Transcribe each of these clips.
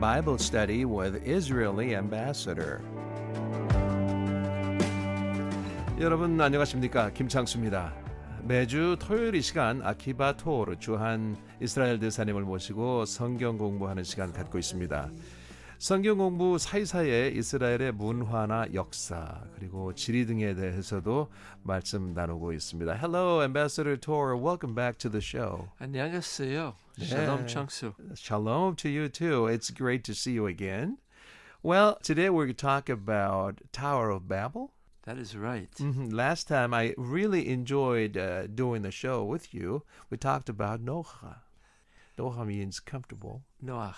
Bible study with Israeli ambassador. 여러분 안녕하십니까? 김창수입니다. 매주 토요일 이 시간 아키바 토르 주한 이스라엘 대사님을 모시고 성경 공부하는 시간 갖고 있습니다. 성경 공부 사이사이에 이스라엘의 문화나 역사 그리고 지리 등에 대해서도 말씀 나누고 있습니다. Hello, Ambassador Tor. Welcome back to the show. 안녕하세요. Shalom, 창수. Shalom to you too. It's great to see you again. Well, today we're going to talk about Tower of Babel. That is right. Last time I really enjoyed doing the show with you. We talked about Noah. Noah means comfortable. Noach.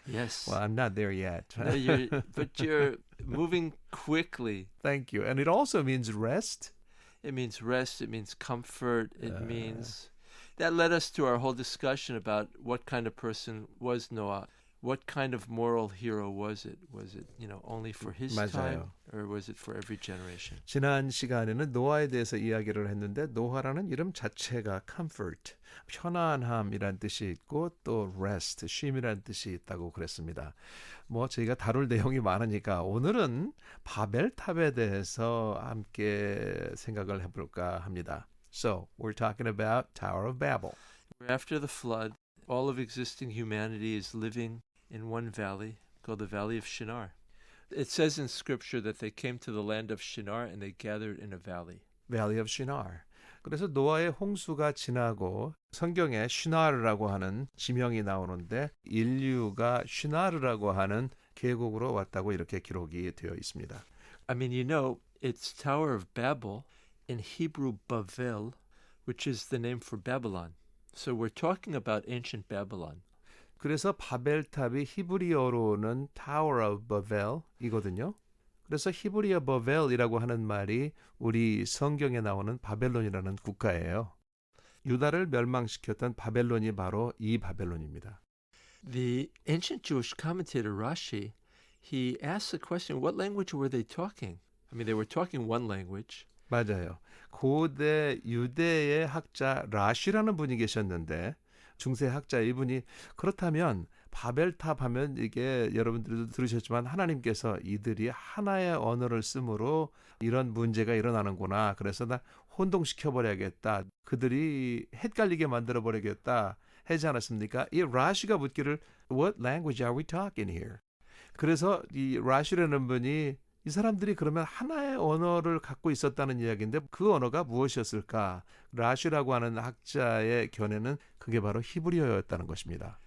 Yes. Well, I'm not there yet. No, but you're moving quickly. Thank you. And it also means rest. It means rest. It means comfort. It means... That led us to our whole discussion about what kind of person was Noah. What kind of moral hero was it? Was it, only for his 맞아요. time, or was it for every generation? 지난 시간에는 노아에 대해서 이야기를 했는데 노아라는 이름 자체가 comfort, 편안함이란 뜻이 있고 또 rest, 쉼이란 뜻이 있다고 그랬습니다. 저희가 다룰 내용이 많으니까 오늘은 바벨탑에 대해서 함께 생각을 해볼까 합니다. So, we're talking about Tower of Babel. After the flood, all of existing humanity is living in one valley called the Valley of Shinar. It says in Scripture that they came to the land of Shinar and they gathered in a valley. Valley of Shinar. 그래서 노아의 홍수가 지나고 성경에 시나르라고 하는 지명이 나오는데 인류가 시나르라고 하는 계곡으로 왔다고 이렇게 기록이 되어 있습니다. I mean, it's Tower of Babel, in Hebrew Bavel, which is the name for Babylon. So we're talking about ancient Babylon. 그래서 바벨탑이 히브리어로는 Tower of Babel이거든요. 그래서 히브리어 바벨이라고 하는 말이 우리 성경에 나오는 바벨론이라는 국가예요. 유다를 멸망시켰던 바벨론이 바로 이 바벨론입니다. The ancient Jewish commentator Rashi, he asked the question, what language were they talking? I mean, they were talking one language. 맞아요. 고대 유대의 학자 라시라는 분이 계셨는데 중세 학자 이분이 그렇다면 바벨탑 하면 이게 여러분들도 들으셨지만 하나님께서 이들이 하나의 언어를 쓰므로 이런 문제가 일어나는구나. 그래서 나 혼동시켜버려야겠다. 그들이 헷갈리게 만들어버리겠다. 하지 않았습니까? 이 라시가 묻기를 What language are we talking here? 그래서 이 라시라는 분이 이 사람들이 그러면 하나의 언어를 갖고 있었다는 이야기인데 그 언어가 무엇이었을까? 라시라고 하는 학자의 견해는 그게 바로 히브리어였다는 것입니다.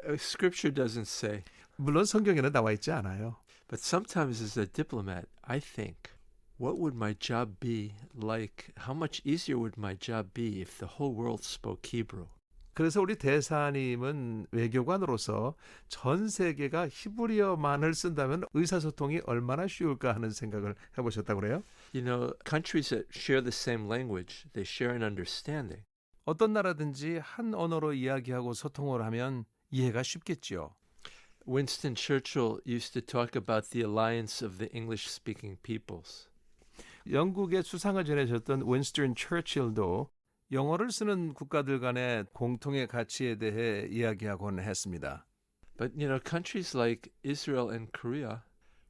Scripture doesn't say. 물론 성경에는 나와 있지 않아요. But sometimes as a diplomat, I think, what would my job be like? How much easier would my job be if the whole world spoke Hebrew? 그래서 우리 대사님은 외교관으로서 전 세계가 히브리어만을 쓴다면 의사소통이 얼마나 쉬울까 하는 생각을 해보셨다고 그래요? Countries that share the same language, they share an understanding. 어떤 나라든지 한 언어로 이야기하고 소통을 하면 이해가 쉽겠지요. Winston Churchill used to talk about the alliance of the English-speaking peoples. 영국의 수상을 전해줬던 윈스턴 처칠도 영어를 쓰는 국가들 간의 공통의 가치에 대해 이야기하곤 했습니다. But countries like Israel and Korea,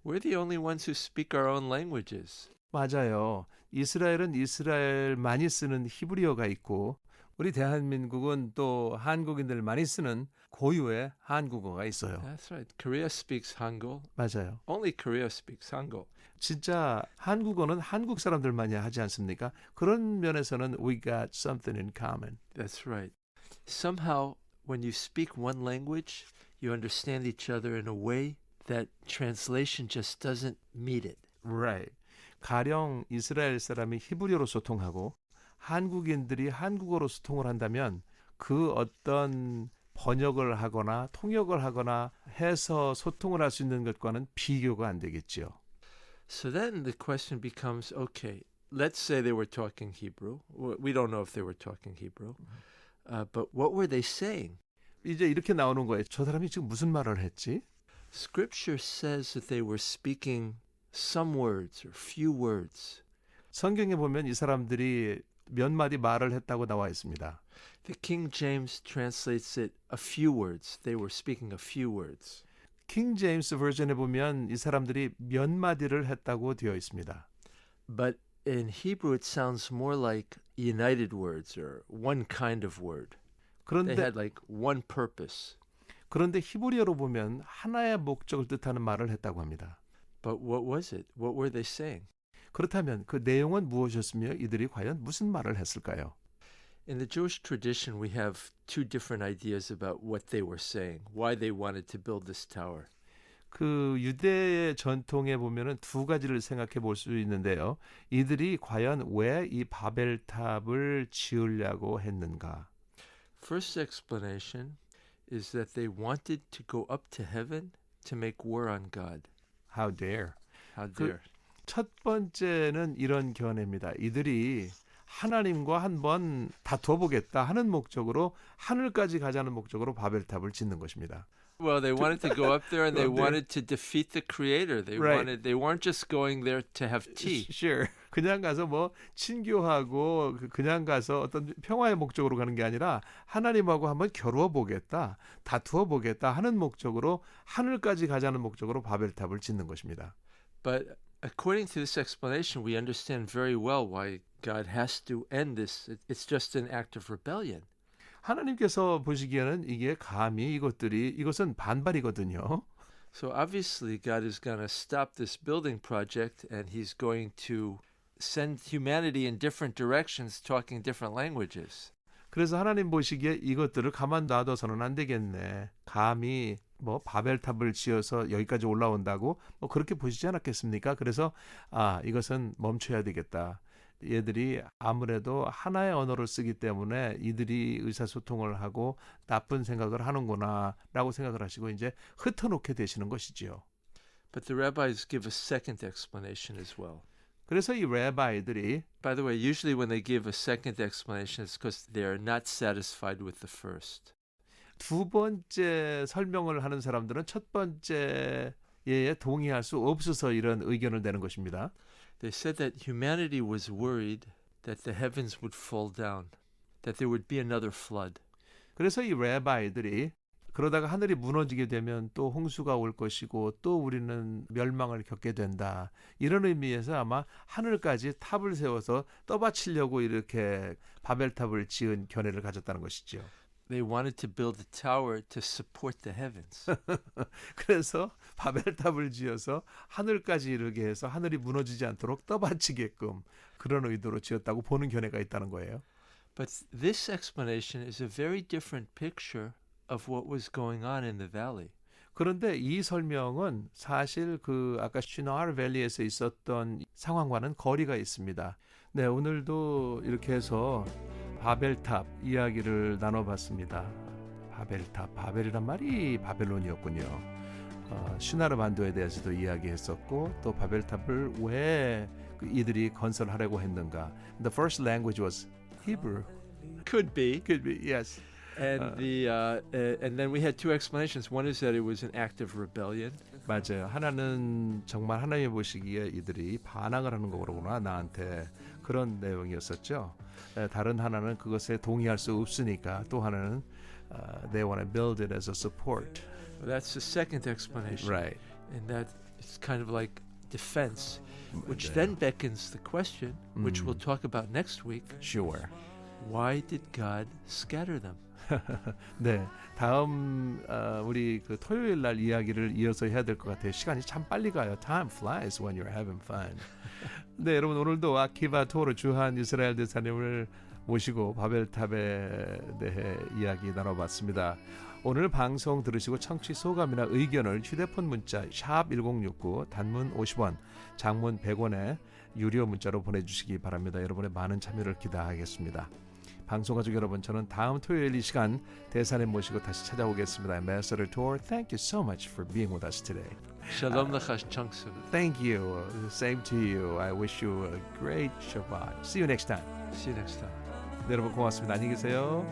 we're the only ones who speak our own languages. 맞아요. 이스라엘은 이스라엘만이 쓰는 히브리어가 있고 우리 대한민국은 또 한국인들 많이 쓰는 고유의 한국어가 있어요. That's right. Korea speaks Hangul. 맞아요. Only Korea speaks Hangul. 진짜 한국어는 한국 사람들만이 하지 않습니까? 그런 면에서는 we got something in common. That's right. Somehow, when you speak one language, you understand each other in a way that translation just doesn't meet it. Right. 가령 이스라엘 사람이 히브리어로 소통하고 한국인들이 한국어로 소통을 한다면 그 어떤 번역을 하거나 통역을 하거나 해서 소통을 할 수 있는 것과는 비교가 안 되겠죠. So then the question becomes, okay, let's say they were talking Hebrew. We don't know if they were talking Hebrew. But what were they saying? 이제 이렇게 나오는 거예요. 저 사람이 지금 무슨 말을 했지? Scripture says that they were speaking some words or few words. 성경에 보면 이 사람들이 몇 마디 말을 했다고 나와 있습니다. The King James translates it a few words. They were speaking a few words. 킹 제임스 버전에 보면 이 사람들이 몇 마디를 했다고 되어 있습니다. But in Hebrew, it sounds more like united words or one kind of word. They 그런데 had like one purpose. 그런데 히브리어로 보면 하나의 목적을 뜻하는 말을 했다고 합니다. But what was it? What were they saying? 그렇다면 그 내용은 무엇이었으며 이들이 과연 무슨 말을 했을까요? In the Jewish tradition, we have two different ideas about what they were saying, why they wanted to build this tower. 그 유대의 전통에 보면은 두 가지를 생각해 볼 수 있는데요. 이들이 과연 왜 이 바벨탑을 지으려고 했는가? First explanation is that they wanted to go up to heaven to make war on God. How dare. How dare. 첫 번째는 이런 견해입니다. 이들이 하나님과 한번 다투어 보겠다 하는 목적으로 하늘까지 가자는 목적으로 바벨탑을 짓는 것입니다. Well, they wanted to go up there and they Well, wanted to defeat the creator. Right. They weren't just going there to have tea. Sure. 그냥 가서 뭐 친교하고 그냥 가서 어떤 평화의 목적으로 가는 게 아니라 하나님하고 한번 겨루어 보겠다, 다투어 보겠다 하는 목적으로 하늘까지 가자는 목적으로 바벨탑을 짓는 것입니다. But according to this explanation, we understand very well why God has to end this. It's just an act of rebellion. 하나님께서 보시기에는 이게 감히 이것은 반발이거든요. So obviously, God is going to stop this building project and he's going to send humanity in different directions talking different languages. 그래서 하나님 보시기에 이것들을 가만 놔둬서는 안 되겠네. 감히 뭐 바벨탑을 지어서 여기까지 올라온다고 뭐 그렇게 보시지 않았겠습니까? 그래서 이것은 멈춰야 되겠다. 얘들이 아무래도 하나의 언어를 쓰기 때문에 이들이 의사소통을 하고 나쁜 생각을 하는구나 라고 생각을 하시고 이제 흩어놓게 되시는 것이지요. But the rabbis give a second explanation as well. 그래서 이 레바이들이 By the way, usually when they give a second explanation, it's because they are not satisfied with the first. 두 번째 설명을 하는 사람들은 첫 번째에 동의할 수 없어서 이런 의견을 내는 것입니다. They said that humanity was worried that the heavens would fall down, that there would be another flood. 그래서 이 레바이들이 그러다가 하늘이 무너지게 되면 또 홍수가 올 것이고 또 우리는 멸망을 겪게 된다. 이런 의미에서 아마 하늘까지 탑을 세워서 떠받치려고 이렇게 바벨탑을 지은 견해를 가졌다는 것이죠. They wanted to build a tower to support the heavens. 그래서 바벨탑을 지어서 하늘까지 이르게 해서 하늘이 무너지지 않도록 떠받치게끔 그런 의도로 지었다고 보는 견해가 있다는 거예요. But this explanation is a very different picture of what was going on in the valley. 그런데 이 설명은 사실 그 아까 시나르 밸리에서 있었던 상황과는 거리가 있습니다. 네, 오늘도 이렇게 해서 바벨탑 이야기를 나눠봤습니다. 바벨탑, 바벨이란 말이 바벨론이었군요. 시나르 반도에 대해서도 이야기했었고 또 바벨탑을 왜 이들이 건설하려고 했는가. The first language was Hebrew. Could be. Could be, yes. And and then we had two explanations. One is that it was an act of rebellion. 맞아요. 하나는 정말 하나님이 보시기에 이들이 반항을 하는 거구나 나한테 그런 내용이었었죠. 다른 하나는 그것에 동의할 수 없으니까 또 하나는 they want to build it as a support. Well, that's the second explanation. Right. And that it's kind of like defense, which 맞아요. then beckons the question, which we'll talk about next week. Sure. Why did God scatter them? 네, 다음 우리 그 토요일 날 이야기를 이어서 해야 될 것 같아요. 시간이 참 빨리 가요. Time flies when you're having fun. 네, 여러분 오늘도 아키바 토르 주한 이스라엘 대사님을 모시고 바벨탑에 대해 이야기 나눠봤습니다. 오늘 방송 들으시고 청취 소감이나 의견을 휴대폰 문자 샵 1069 단문 50원, 장문 100원에 유료 문자로 보내주시기 바랍니다. 여러분의 많은 참여를 기대하겠습니다. 방송가족 여러분, 저는 다음 토요일 이 시간 대사님 모시고 다시 찾아오겠습니다. Ambassador Tor, thank you so much for being with us today. Shalom lecha chunks. Thank you. Same to you. I wish you a great Shabbat. See you next time. See you next time. 네, 여러분 고맙습니다. 안녕히 계세요.